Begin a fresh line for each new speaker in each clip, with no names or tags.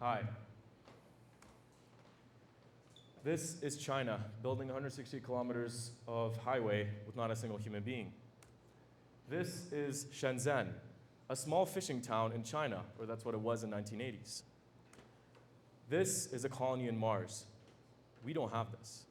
Hi. This is China, building 160 kilometers of highway with not a single human being. This is Shenzhen, a small fishing town in China, or that's what it was in the 1980s. This is a colony in Mars. We don't have this.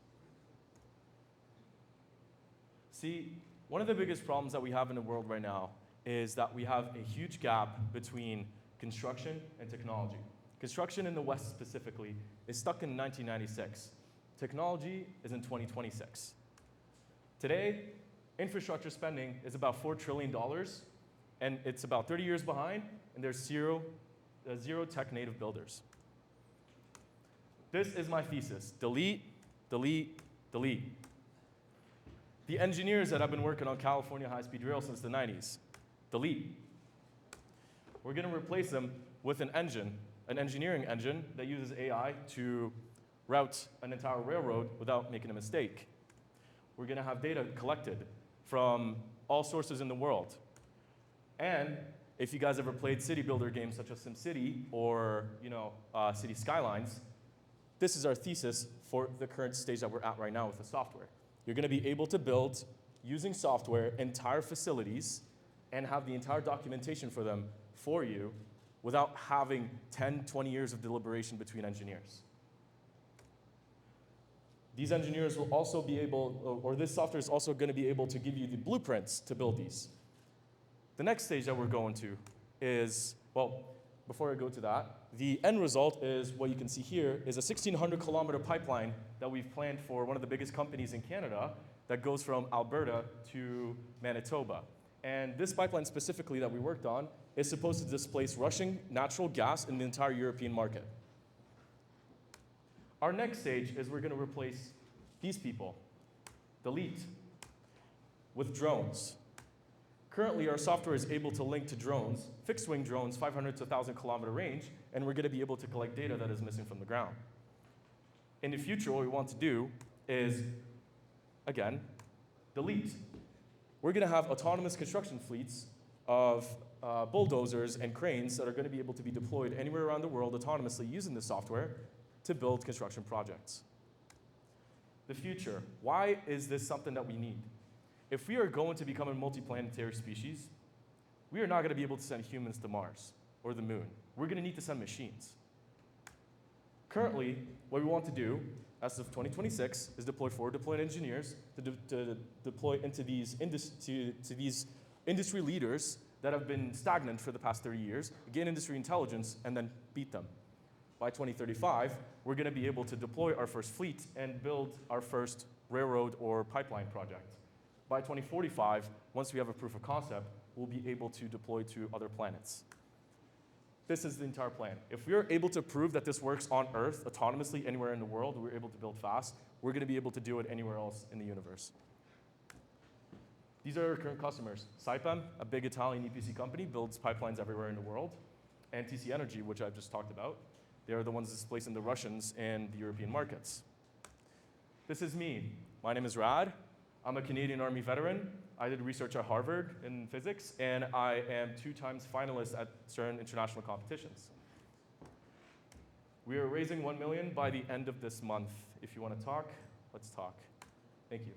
See, one of the biggest problems that we have in the world right now is that we have a huge gap between construction and technology. Construction in the West specifically is stuck in 1996. Technology is in 2026. Today, infrastructure spending is about $4 trillion, and it's about 30 years behind, and there's zero tech native builders. This is my thesis: delete, delete, delete. The engineers that have been working on California high-speed rail since the 90s, delete. We're going to replace them with an engine, an engineering engine that uses AI to route an entire railroad without making a mistake. We're going to have data collected from all sources in the world. And if you guys ever played city builder games such as SimCity or City Skylines, this is our thesis for the current stage that we're at right now with the software. You're going to be able to build, using software, entire facilities and have the entire documentation for them for you without having 10, 20 years of deliberation between engineers. These engineers will also be able, or this software is also going to be able to give you the blueprints to build these. The next stage that we're going to is, well, before I go to that, the end result is what you can see here is a 1,600 kilometer pipeline that we've planned for one of the biggest companies in Canada that goes from Alberta to Manitoba. And this pipeline specifically that we worked on is supposed to displace Russian natural gas in the entire European market. Our next stage is we're going to replace these people, delete, with drones. Currently, our software is able to link to drones, fixed-wing drones, 500 to 1,000 kilometer range, and we're going to be able to collect data that is missing from the ground. In the future, what we want to do is, again, delete. We're going to have autonomous construction fleets of bulldozers and cranes that are going to be able to be deployed anywhere around the world autonomously using this software to build construction projects. The future. Why is this something that we need? If we are going to become a multiplanetary species, we are not going to be able to send humans to Mars or the moon. We're going to need to send machines. Currently, what we want to do, as of 2026, is deploy forward deployed engineers to deploy into these industry leaders that have been stagnant for the past 30 years, gain industry intelligence, and then beat them. By 2035, we're going to be able to deploy our first fleet and build our first railroad or pipeline project. By 2045, once we have a proof of concept, we'll be able to deploy to other planets. This is the entire plan. If we are able to prove that this works on Earth autonomously anywhere in the world, we're able to build fast, we're going to be able to do it anywhere else in the universe. These are our current customers. Saipem, a big Italian EPC company, builds pipelines everywhere in the world. And TC Energy, which I've just talked about. They are the ones displacing the Russians in the European markets. This is me. My name is Rad. I'm a Canadian Army veteran. I did research at Harvard in physics, and I am 2 times finalist at certain international competitions. We are raising $1 million by the end of this month. If you want to talk, let's talk. Thank you.